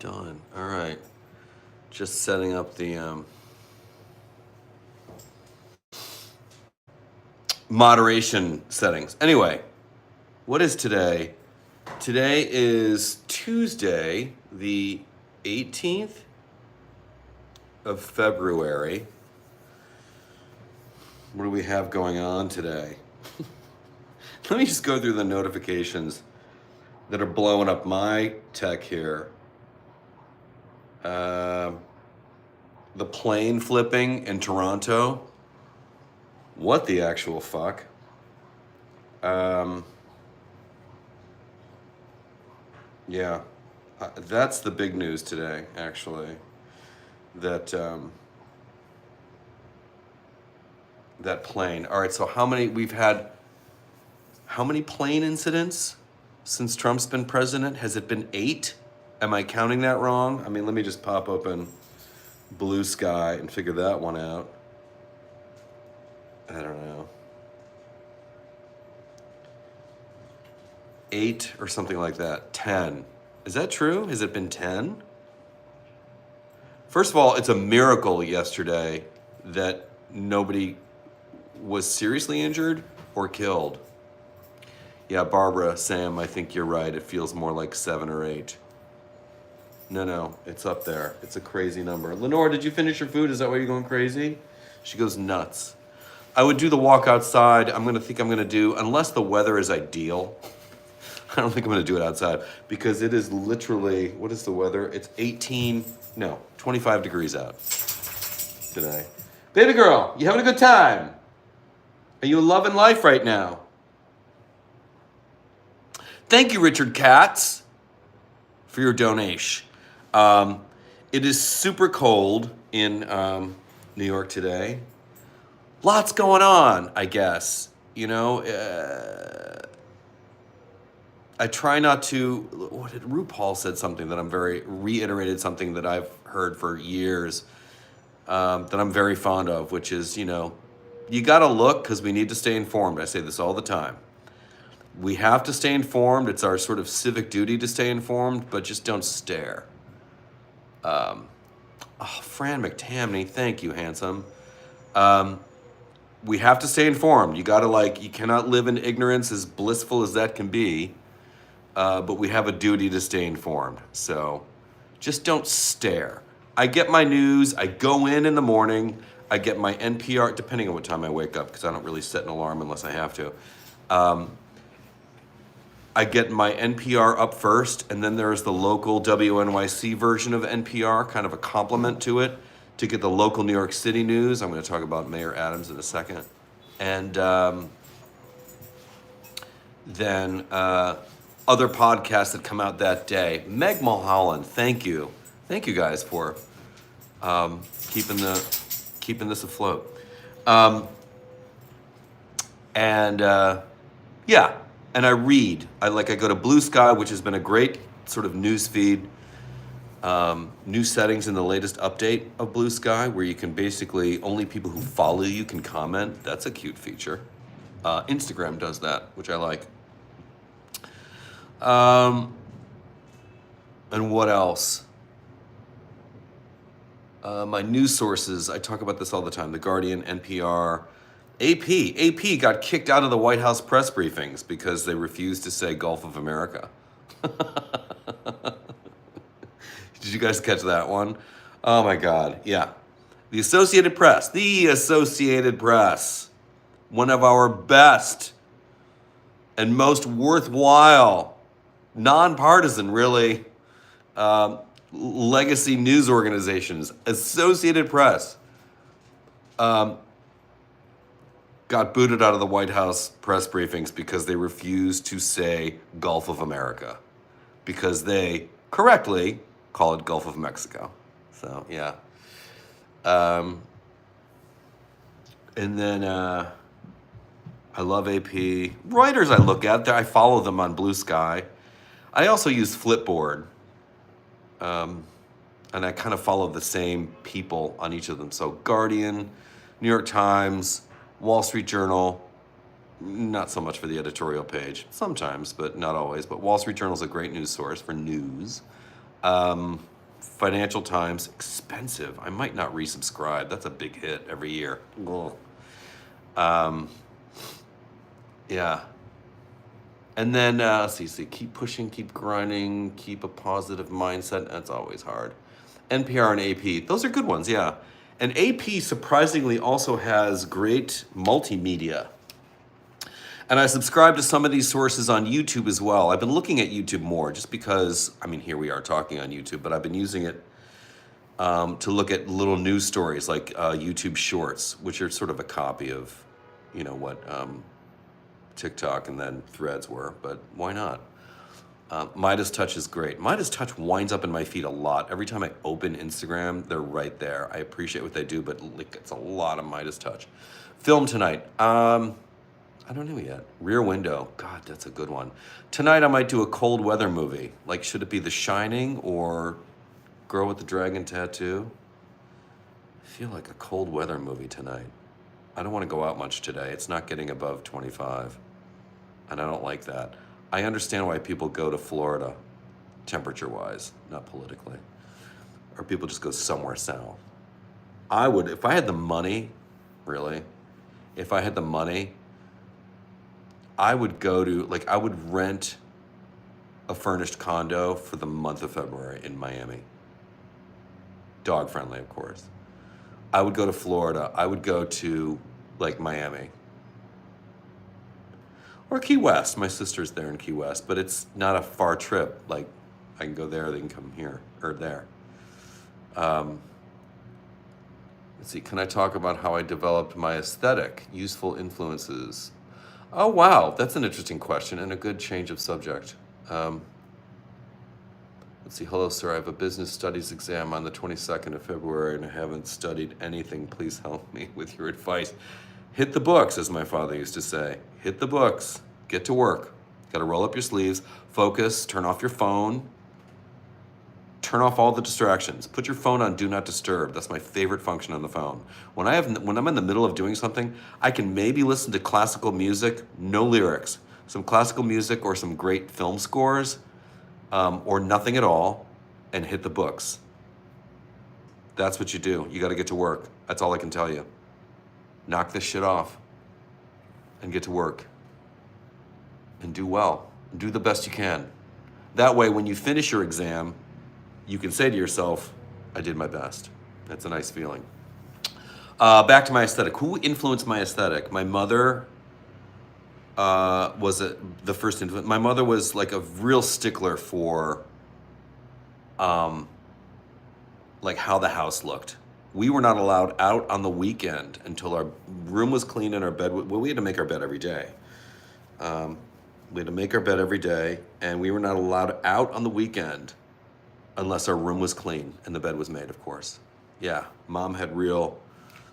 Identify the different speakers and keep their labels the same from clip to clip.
Speaker 1: done. All right. Just setting up the moderation settings. Anyway, what is today? Today is Tuesday, the 18th of February. What do we have going on today? Let me just go through the notifications that are blowing up my tech here. The plane flipping in Toronto. What the actual fuck? Yeah, that's the big news today, actually. That that plane. All right, so how many plane incidents since Trump's been president? Has it been 8? Am I counting that wrong? I mean, let me just pop open Blue Sky and figure that one out. I don't know. 8 or something like that. 10. Is that true? Has it been 10? First of all, it's a miracle yesterday that nobody was seriously injured or killed. Yeah, Barbara, Sam, I think you're right. It feels more like 7 or 8. No, it's up there. It's a crazy number. Lenore, did you finish your food? Is that why you're going crazy? She goes nuts. I would do the walk outside. I'm going to do, unless the weather is ideal. I don't think I'm going to do it outside because it is literally, what is the weather? It's 25 degrees out today. Baby girl, you having a good time? Are you loving life right now? Thank you, Richard Katz, for your donation. It is super cold in New York today. Lots going on, I guess. You know, I try not to. RuPaul said something that reiterated something that I've heard for years that I'm very fond of, which is, you got to look because we need to stay informed. I say this all the time. We have to stay informed. It's our sort of civic duty to stay informed, but just don't stare. Fran McTamney, thank you, handsome. We have to stay informed. You cannot live in ignorance, as blissful as that can be, but we have a duty to stay informed. So just don't stare. I get my news. I go in the morning. I get my NPR, depending on what time I wake up, because I don't really set an alarm unless I have to. I get my NPR up first, and then there's the local WNYC version of NPR, kind of a complement to it, to get the local New York City news. I'm going to talk about Mayor Adams in a second. And then other podcasts that come out that day. Meg Mulholland, thank you. Thank you guys for keeping this afloat. Yeah. And I read. I go to Blue Sky, which has been a great sort of news feed. New settings in the latest update of Blue Sky, where you can basically, only people who follow you can comment. That's a cute feature. Instagram does that, which I like. And what else? My news sources, I talk about this all the time. The Guardian, NPR, AP got kicked out of the White House press briefings because they refused to say Gulf of America. Did you guys catch that one? Oh my God, yeah. The Associated Press, one of our best and most worthwhile, nonpartisan, really, legacy news organizations. Associated Press got booted out of the White House press briefings because they refused to say Gulf of America, because they correctly call it Gulf of Mexico. So, yeah. And then I love AP. Reuters I look at. I follow them on Blue Sky. I also use Flipboard. And I kind of follow the same people on each of them. So Guardian, New York Times, Wall Street Journal, not so much for the editorial page. Sometimes, but not always. But Wall Street Journal is a great news source for news. Financial Times, expensive. I might not resubscribe. That's a big hit every year. Ugh. Yeah. And then, let's see, keep pushing, keep grinding, keep a positive mindset. That's always hard. NPR and AP, those are good ones, yeah. And AP surprisingly also has great multimedia. And I subscribe to some of these sources on YouTube as well. I've been looking at YouTube more just because, I mean, here we are talking on YouTube, but I've been using it to look at little news stories like YouTube Shorts, which are sort of a copy of, what TikTok and then Threads were, but why not? Midas Touch is great. Midas Touch winds up in my feed a lot. Every time I open Instagram, they're right there. I appreciate what they do, but it's a lot of Midas Touch. Film tonight. I don't know yet. Rear Window. God, that's a good one. Tonight I might do a cold weather movie. Like, should it be The Shining or Girl with the Dragon Tattoo? I feel like a cold weather movie tonight. I don't want to go out much today. It's not getting above 25. And I don't like that. I understand why people go to Florida, temperature-wise, not politically. Or people just go somewhere south. I would, if I had the money, really, if I had the money, I would go to, I would rent a furnished condo for the month of February in Miami. Dog friendly, of course. I would go to Florida. I would go to, Miami. Or Key West. My sister's there in Key West, but it's not a far trip. I can go there, they can come here, or there. Let's see, can I talk about how I developed my aesthetic, useful influences? Oh, wow, that's an interesting question and a good change of subject. Let's see, hello, sir, I have a business studies exam on the 22nd of February and I haven't studied anything. Please help me with your advice. Hit the books, as my father used to say. Hit the books, get to work. Got to roll up your sleeves, focus, turn off your phone, turn off all the distractions. Put your phone on Do Not Disturb. That's my favorite function on the phone. When I'm in the middle of doing something, I can maybe listen to classical music, no lyrics. Some classical music or some great film scores, or nothing at all, and hit the books. That's what you do. You got to get to work. That's all I can tell you. Knock this shit off and get to work and do well. Do the best you can. That way, when you finish your exam, you can say to yourself, I did my best. That's a nice feeling. Back to my aesthetic. Who influenced my aesthetic? My mother was the first influence. My mother was a real stickler for how the house looked. We were not allowed out on the weekend until our room was clean and our bed, we had to make our bed every day. We had to make our bed every day, and we were not allowed out on the weekend unless our room was clean and the bed was made, of course. Yeah, Mom had real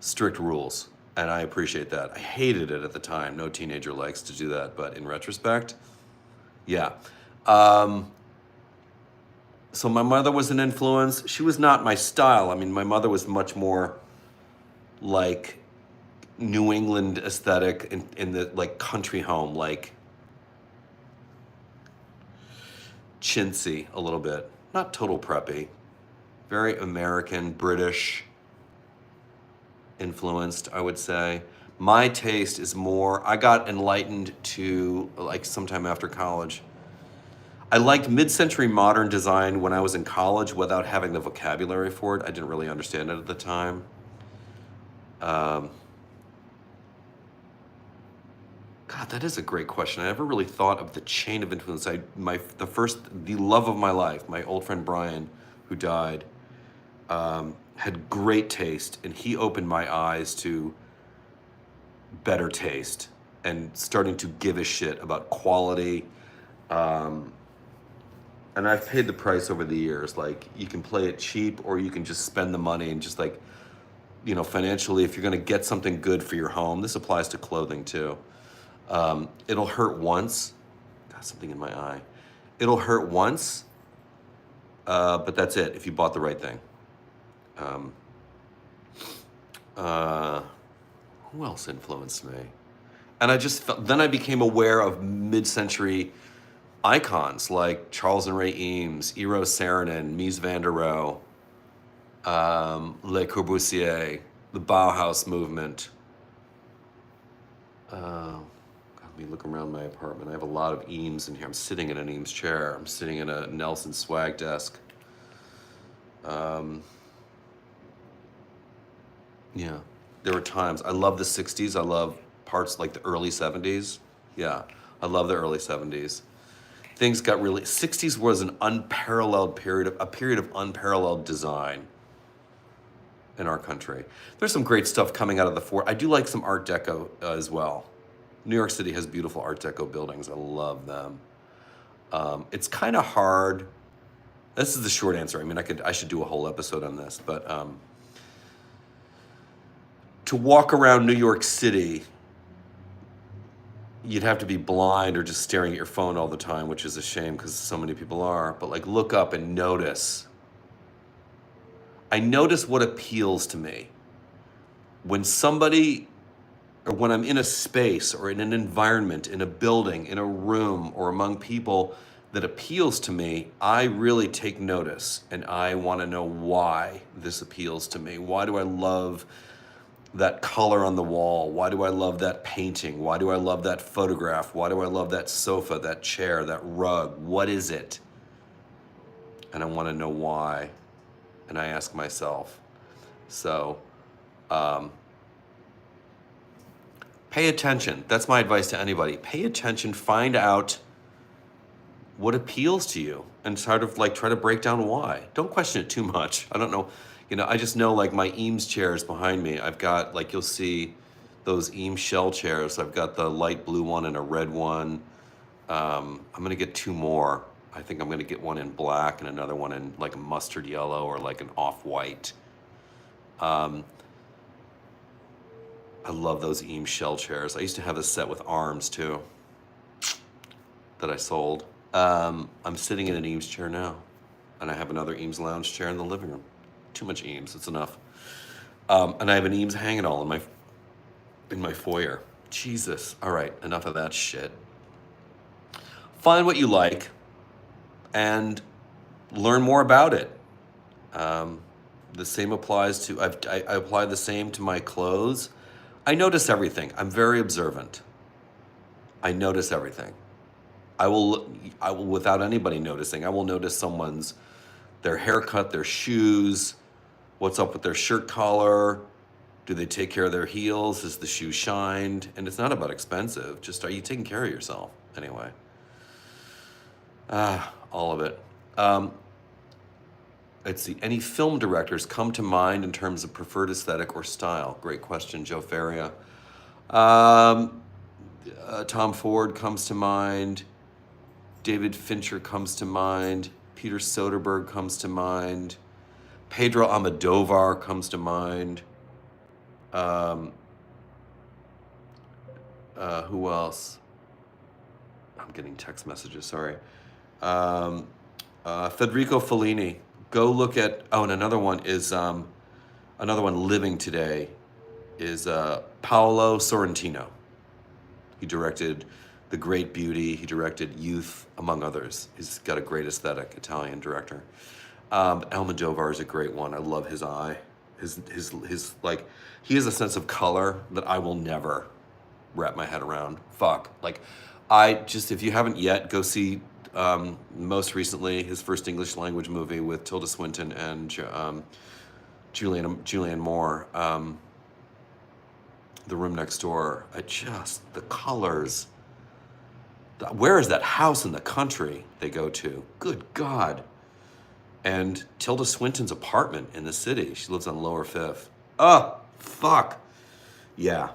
Speaker 1: strict rules, and I appreciate that. I hated it at the time. No teenager likes to do that, but in retrospect, yeah. So my mother was an influence. She was not my style. I mean, my mother was much more like New England aesthetic in the country home, chintzy a little bit. Not total preppy. Very American, British influenced, I would say. My taste is more, I got enlightened to sometime after college. I liked mid-century modern design when I was in college without having the vocabulary for it. I didn't really understand it at the time. God, that is a great question. I never really thought of the chain of influence. The love of my life, my old friend Brian, who died, had great taste, and he opened my eyes to better taste and starting to give a shit about quality. And I've paid the price over the years. You can play it cheap or you can just spend the money and just financially, if you're gonna get something good for your home, this applies to clothing too. It'll hurt once. Got something in my eye. It'll hurt once, but that's it if you bought the right thing. Who else influenced me? And I just felt, then I became aware of mid-century icons like Charles and Ray Eames, Eero Saarinen, Mies van der Rohe, Le Corbusier, the Bauhaus movement. Let me look around my apartment. I have a lot of Eames in here. I'm sitting in an Eames chair. I'm sitting in a Nelson swag desk. Yeah, there were times. I love the 60s. I love parts like the early 70s. Yeah, I love the early 70s. Things got really, 60s was an unparalleled period, a period of unparalleled design in our country. There's some great stuff coming out of the I do like some Art Deco as well. New York City has beautiful Art Deco buildings. I love them. It's kind of hard. This is the short answer. I mean, I should do a whole episode on this, but to walk around New York City, you'd have to be blind or just staring at your phone all the time, which is a shame because so many people are. But like, look up and notice. I notice what appeals to me. When somebody, or when I'm in a space or in an environment, in a building, in a room, or among people that appeals to me, I really take notice and I want to know why this appeals to me. Why do I love that color on the wall? Why do I love that painting? Why do I love that photograph? Why do I love that sofa, that chair, that rug? What is it? And I want to know why. And I ask myself. So, pay attention. That's my advice to anybody. Pay attention, find out what appeals to you and sort of like try to break down why. Don't question it too much. I don't know. I just know like my Eames chairs behind me. I've got like, you'll see those Eames shell chairs. I've got the light blue one and a red one. I'm going to get two more. I think I'm going to get one in black and another one in like a mustard yellow or like an off-white. I love those Eames shell chairs. I used to have a set with arms too that I sold. I'm sitting in an Eames chair now, and I have another Eames lounge chair in the living room. Too much Eames, it's enough. And I have an Eames hanging all in my foyer. Jesus. All right, enough of that shit. Find what you like and learn more about it. The same applies to, I apply the same to my clothes. I notice everything. I'm very observant. I notice everything. I will, without anybody noticing, I will notice their haircut, their shoes, what's up with their shirt collar, do they take care of their heels, is the shoe shined? And it's not about expensive, just are you taking care of yourself? Anyway. All of it. Let's see, any film directors come to mind in terms of preferred aesthetic or style? Great question, Joe Faria. Tom Ford comes to mind. David Fincher comes to mind. Peter Soderbergh comes to mind. Pedro Almodovar comes to mind. Who else? I'm getting text messages, sorry. Federico Fellini. Go look at, and another one living today is Paolo Sorrentino. He directed The Great Beauty. He directed Youth, among others. He's got a great aesthetic, Italian director. Almodovar is a great one. I love his eye. His like, he has a sense of color that I will never wrap my head around. Like, if you haven't yet, go see most recently his first English language movie with Tilda Swinton and Julianne Moore, The Room Next Door. The colors. Where is that house in the country they go to? Good God. And Tilda Swinton's apartment in the city. She lives on Lower Fifth. Oh, fuck. Yeah.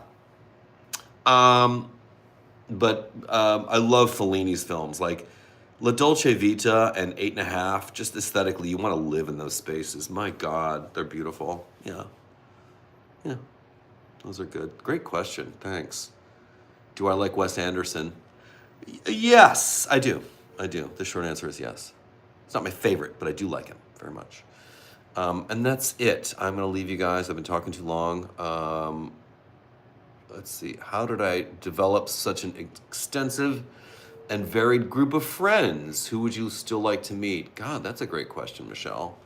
Speaker 1: But I love Fellini's films. Like La Dolce Vita and 8.5, just aesthetically, you want to live in those spaces. My God, they're beautiful. Yeah. Yeah. Those are good. Great question. Thanks. Do I like Wes Anderson? Yes, I do. The short answer is yes. It's not my favorite, but I do like him very much. And that's it. I'm going to leave you guys. I've been talking too long. Let's see. How did I develop such an extensive and varied group of friends. Who would you still like to meet? God, that's a great question, Michelle.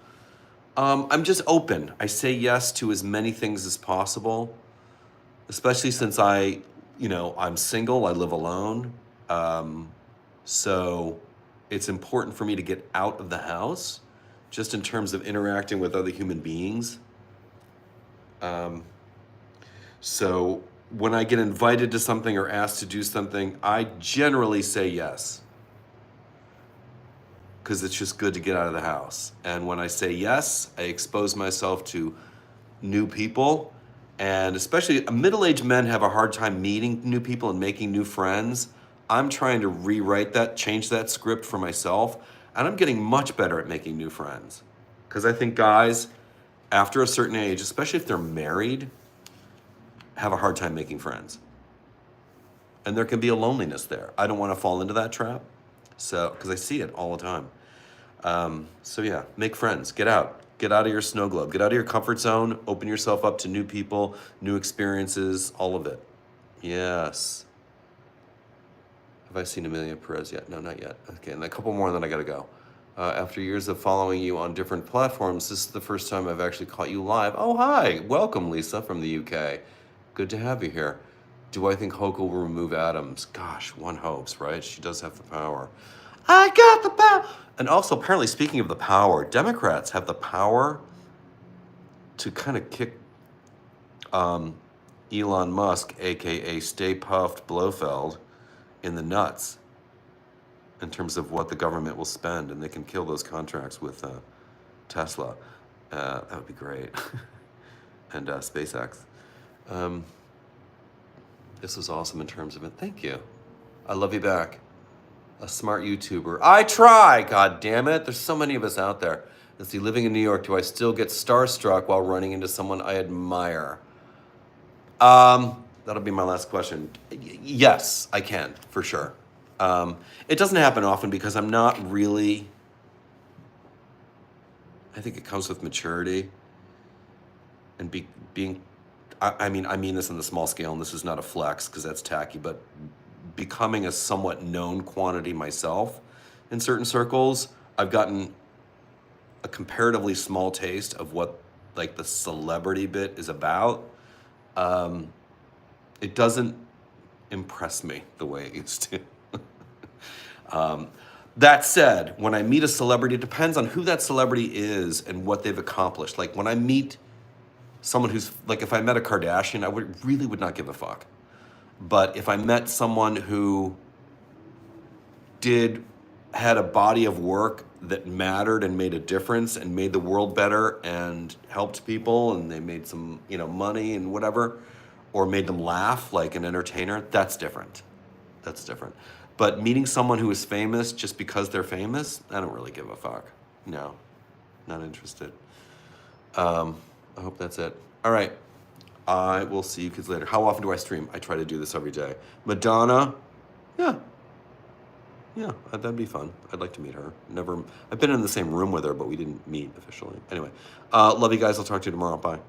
Speaker 1: I'm just open. I say yes to as many things as possible, especially since I'm single. I live alone. So it's important for me to get out of the house, just in terms of interacting with other human beings. So when I get invited to something or asked to do something, I generally say yes, because it's just good to get out of the house. And when I say yes, I expose myself to new people. And especially middle-aged men have a hard time meeting new people and making new friends. I'm trying to rewrite that, change that script for myself. And I'm getting much better at making new friends. Because I think guys, after a certain age, especially if they're married, have a hard time making friends. And there can be a loneliness there. I don't want to fall into that trap. So, because I see it all the time. So yeah, make friends, get out. Get out of your snow globe, get out of your comfort zone, open yourself up to new people, new experiences, all of it. Yes. Have I seen Amelia Perez yet? No, not yet. Okay, and a couple more and then I gotta go. After years of following you on different platforms, this is the first time I've actually caught you live. Oh, hi, welcome Lisa from the UK. Good to have you here. Do I think Hochul will remove Adams? Gosh, one hopes, right? She does have the power. I got the power. And also, apparently, speaking of the power, Democrats have the power to kind of kick Elon Musk, aka Stay Puffed Blofeld, in the nuts in terms of what the government will spend, and they can kill those contracts with Tesla. That would be great. And SpaceX. This was awesome in terms of it. Thank you. I love you back. A smart YouTuber. I try, god damn it. There's so many of us out there. Let's see, living in New York, do I still get starstruck while running into someone I admire? That'll be my last question. Yes, I can, for sure. It doesn't happen often because I'm not really, I think it comes with maturity and being, I mean this on the small scale, and this is not a flex because that's tacky, but becoming a somewhat known quantity myself in certain circles, I've gotten a comparatively small taste of what like the celebrity bit is about. It doesn't impress me the way it used to. That said, when I meet a celebrity, it depends on who that celebrity is and what they've accomplished. Like when I meet someone who's, like if I met a Kardashian, I would not give a fuck. But if I met someone who had a body of work that mattered and made a difference and made the world better and helped people and they made some, money and whatever, or made them laugh like an entertainer, that's different. That's different. But meeting someone who is famous just because they're famous, I don't really give a fuck. No, not interested. I hope that's it. All right. I will see you kids later. How often do I stream? I try to do this every day. Madonna? Yeah, that'd be fun. I'd like to meet her. I've been in the same room with her, but we didn't meet officially. Anyway, love you guys. I'll talk to you tomorrow. Bye.